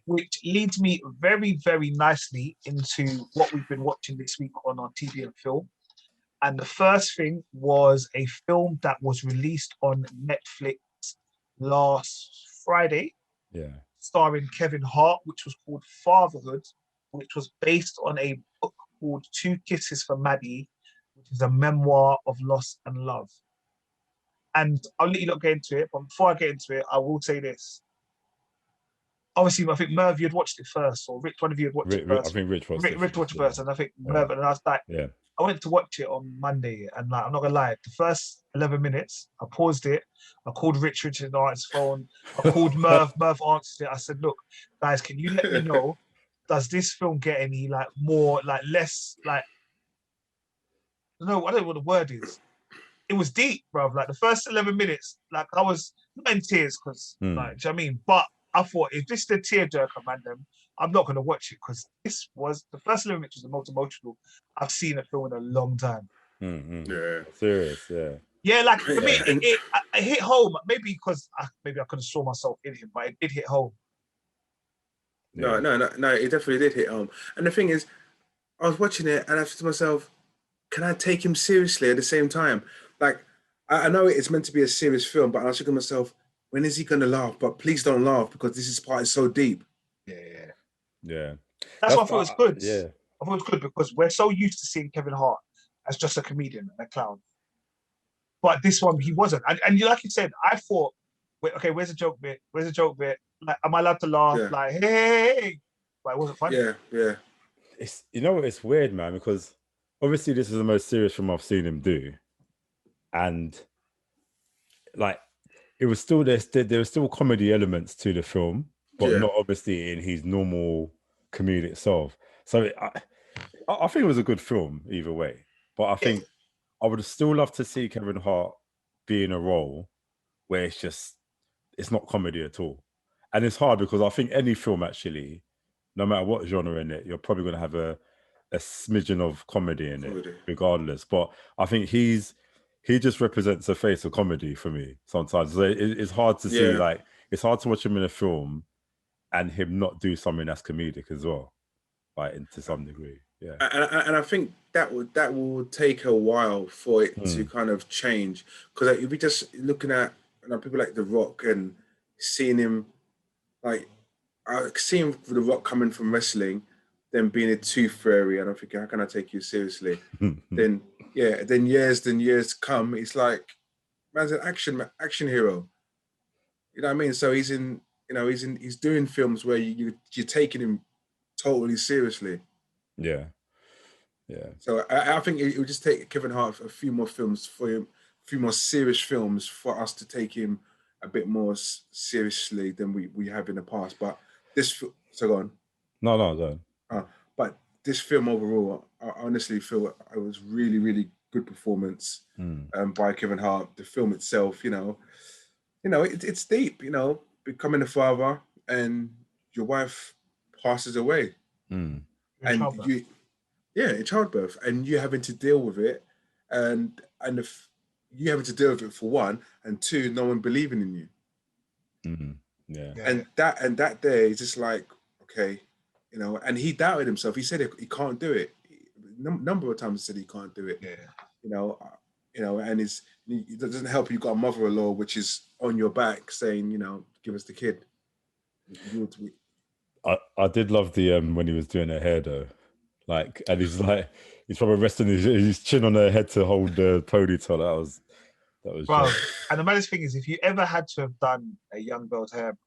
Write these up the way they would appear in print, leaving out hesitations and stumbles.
which leads me very, very nicely into what we've been watching this week on our TV and film. And the first thing was a film that was released on Netflix last Friday, Yeah. starring Kevin Hart, which was called Fatherhood, which was based on a book called Two Kisses for Maddie, which is a memoir of loss and love. And I'll let you not get into it, but before I get into it, I will say this. Obviously, I think Merv, you had watched it first, or Rich, one of you had watched it I first. think Rich watched it Rich watched it first, and I think Yeah. Merv, and I was like, Yeah. I went to watch it on Monday, and like, I'm not gonna lie, the first 11 minutes, I paused it. I called Richard didn't answer his phone. I called Merv answered it. I said, look, guys, can you let me know, does this film get any like more, like less, like, no, I don't know what the word is. It was deep, bro. Like the first 11 minutes, like I was not in tears because, like, do you know what I mean? But I thought, if this is the tearjerker, man, then I'm not going to watch it because this was the first 11 minutes was the most emotional I've seen a film in a long time. Yeah. Serious, yeah. Yeah, like for me, it hit home. Maybe because maybe I could have saw myself in him, but it did hit home. No, it definitely did hit home. And the thing is, I was watching it and I thought to myself, can I take him seriously at the same time? Like, I know it's meant to be a serious film, but I was thinking to myself, when is he going to laugh? But please don't laugh because this part is so deep. Yeah. That's why I thought it was good. Yeah. I thought it was good because we're so used to seeing Kevin Hart as just a comedian and a clown. But this one, he wasn't. And like you said, I thought, okay, where's the joke bit? Where's the joke bit? Like, am I allowed to laugh? Yeah. Like, hey. But it wasn't funny. Yeah. It's, you know, it's weird, man, because obviously this is the most serious film I've seen him do. And like, it was still, there were still comedy elements to the film, but not obviously in his normal comedic self. So I think it was a good film either way. But I think I would still love to see Kevin Hart be in a role where it's not comedy at all. And it's hard because I think any film actually, no matter what genre in it, you're probably going to have a smidgen of comedy in it, regardless. But I think he just represents a face of comedy for me sometimes. So it's hard to see, like, it's hard to watch him in a film and him not do something that's comedic as well, like, to some degree. Yeah. And I think that will take a while for it to kind of change. Because like, if we just looking at people like The Rock and seeing him, like, seeing The Rock coming from wrestling, then being a tooth fairy, and I'm thinking, how can I take you seriously? then years to come, it's like, man's an action hero. You know what I mean? So he's doing films where you're taking him totally seriously. Yeah. So I think it would just take Kevin Hart a few more films for him, a few more serious films for us to take him a bit more seriously than we have in the past. But this, so go on. No, go on. But this film overall, I honestly feel it was really, really good performance by Kevin Hart. The film itself, it's deep. Becoming a father and your wife passes away, and in childbirth, and you having to deal with it, and if you having to deal with it for one, and two, no one believing in you. And that day is just like, okay, and he doubted himself. He said he can't do it. Number of times he said he can't do it. And it doesn't help. You've got a mother-in-law which is on your back saying, give us the kid. I did love the when he was doing her hair though. Like, and he's probably resting his chin on her head to hold the ponytail. That was bro. And the maddest thing is, if you ever had to have done a young girl's hair,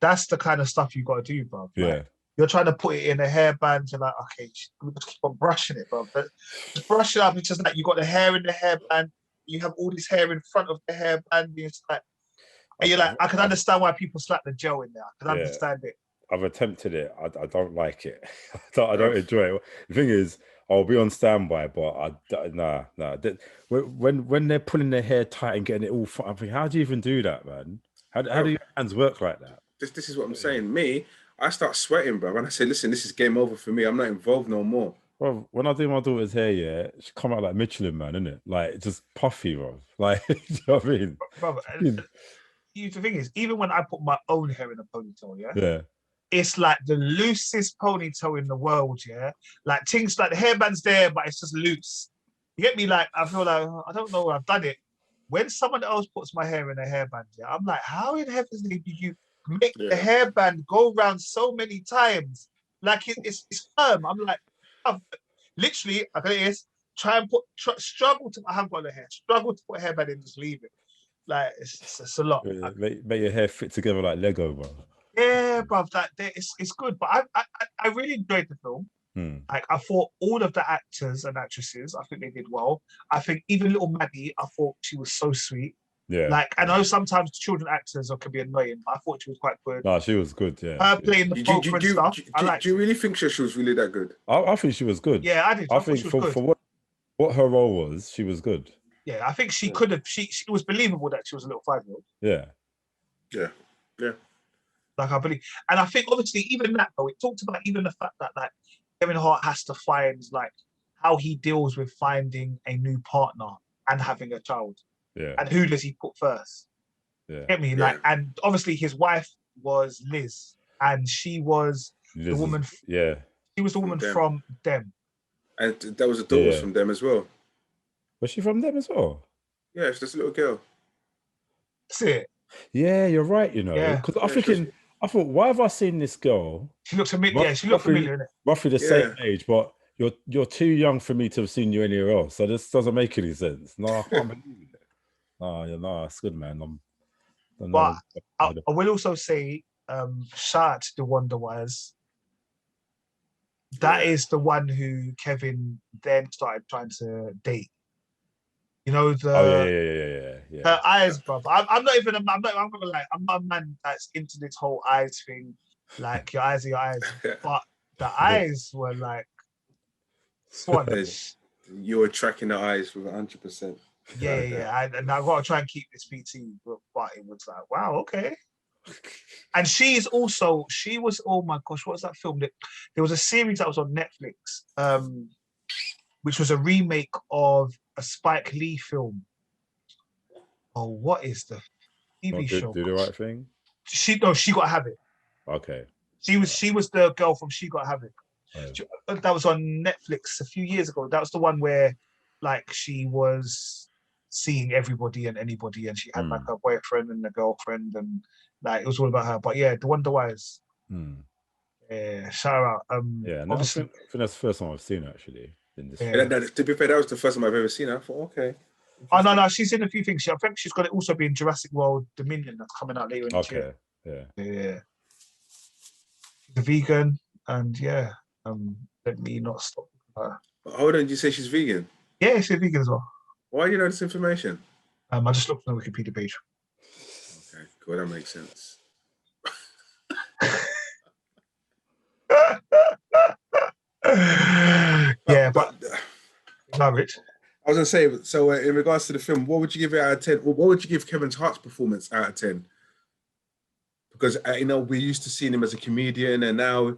that's the kind of stuff you got to do, bro. Like, you're trying to put it in a hairband. You're like, okay, just keep on brushing it, bro. But just brush it up. It's just like you got the hair in the hairband. You have all this hair in front of the hairband. It's like, and you're like, I can understand why people slap the gel in there. I can understand it. I've attempted it. I don't like it. I don't enjoy it. The thing is, I'll be on standby, but nah. When they're pulling their hair tight and getting it all, I'm thinking, how do you even do that, man? How do your hands work like that? This is what I'm saying. Me, I start sweating, bro. And I say, listen, this is game over for me. I'm not involved no more. Bro, when I do my daughter's hair, she come out like Michelin Man, isn't it? Like, just puffy, bro. Like, you know what I mean? Bro, the thing is, even when I put my own hair in a ponytail, yeah, it's like the loosest ponytail in the world, yeah? Like things like the hairband's there, but it's just loose. You get me? Like, I feel like, I don't know, I've done it. When someone else puts my hair in a hairband, yeah, I'm like, how in heaven's name do you make the hairband go around so many times? Like it's firm. I'm like, I've, literally, I think it is, struggle to, I haven't got the hair, struggle to put a hairband in, just leave it. Like, it's a lot. Make your hair fit together like Lego, bro. Yeah, bruv, it's good. But I really enjoyed the film. Like, I thought all of the actors and actresses, I think they did well. I think even little Maddie, I thought she was so sweet. Yeah. Like, I know sometimes children actors can be annoying, but I thought she was quite good. No, she was good, yeah. Her playing the poker and stuff. Do you really think she was really that good? I think she was good. Yeah, I did. I think for what her role was, she was good. Yeah, I think she could have, she was believable that she was a little 5-year-old. Yeah. Yeah. Yeah. Like, I believe. And I think, obviously, even that, though, it talked about even the fact that, like, Kevin Hart has to find, like, how he deals with finding a new partner and having a child. Yeah. And who does he put first? Yeah. Get me? Like, and obviously his wife was Liz, and she was the woman. Yeah. She was the woman from Them. And that was a daughter from Them as well. Was she from Them as well? Yeah, she's just a little girl. That's it. Yeah, you're right, you know. Because I'm thinking, I thought, why have I seen this girl? She looks familiar. Yeah, she looked familiar, innit? Roughly the same age, but you're too young for me to have seen you anywhere else. So this doesn't make any sense. No, I can't believe it. No, it's good, man. But I will also say, shout out to the Wonder Wires. That is the one who Kevin then started trying to date. You know, yeah. Her eyes, bro. I'm not gonna lie. I'm not a man that's into this whole eyes thing. Like, your eyes are your eyes. But the eyes were like swans. You were tracking the eyes with 100%. Yeah. And I gotta try and keep this PT, but it was like, wow, okay. And she was, oh my gosh, what was that film? There was a series that was on Netflix, which was a remake of a Spike Lee film. Oh, what is the TV show? Do the Right Thing? She Got to Have It. Okay. She was the girl from She Got to Have It. Oh. That was on Netflix a few years ago. That was the one where, like, she was seeing everybody and anybody, and she had like a boyfriend and a girlfriend, and like, it was all about her. But yeah, the Wonder Wires. Yeah, shout out. Obviously, I think that's the first time I've seen her, actually. In this To be fair, that was the first time I've ever seen her. I thought, okay. Oh no, she's in a few things. I think she's going to also be in Jurassic World Dominion that's coming out later in the year. Yeah. She's a vegan, and let me not stop her. Hold on, did you say she's vegan? Yeah, she's a vegan as well. Why do you know this information? I just looked on the Wikipedia page. Okay, cool, that makes sense. Yeah, but love it. I was gonna say, so in regards to the film, what would you give it out of 10? What would you give Kevin Hart's performance out of 10? Because we're used to seeing him as a comedian, and now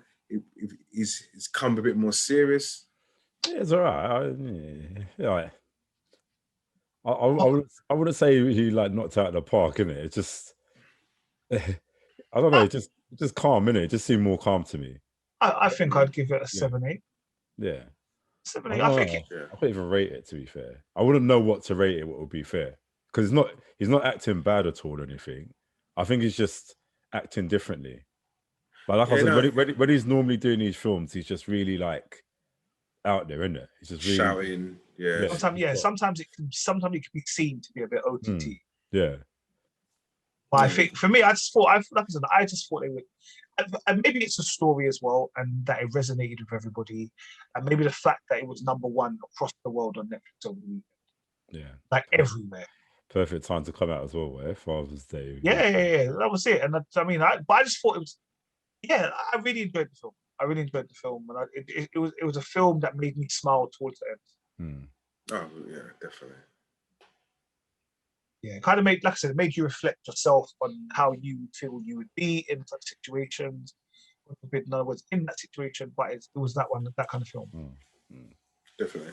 he's come a bit more serious. Yeah, it's all right. I wouldn't say he like knocked out of the park, innit? It's just I don't know, just calm, innit? It just seemed more calm to me. I think I'd give it a 7-8. Yeah. 7-8. I think I couldn't even rate it, to be fair. I wouldn't know what to rate it, what would be fair. Because he's not acting bad at all or anything. I think he's just acting differently. But like I said, when he's normally doing these films, he's just really like out there, isn't it? He's just really shouting. Yeah. Sometimes it can be seen to be a bit OTT. Yeah. But I think for me, I just thought they would, and maybe it's a story as well, and that it resonated with everybody, and maybe the fact that it was #1 across the world on Netflix over the weekend. Yeah. Like everywhere. Perfect time to come out as well, where Father's Day. Yeah, that was it. And I just thought it was. Yeah, I really enjoyed the film. And it was a film that made me smile towards the end. Oh yeah, definitely. Yeah, it kind of made, like I said, it made you reflect yourself on how you feel you would be in such situations. In other words, in that situation, but it was that kind of film. Definitely.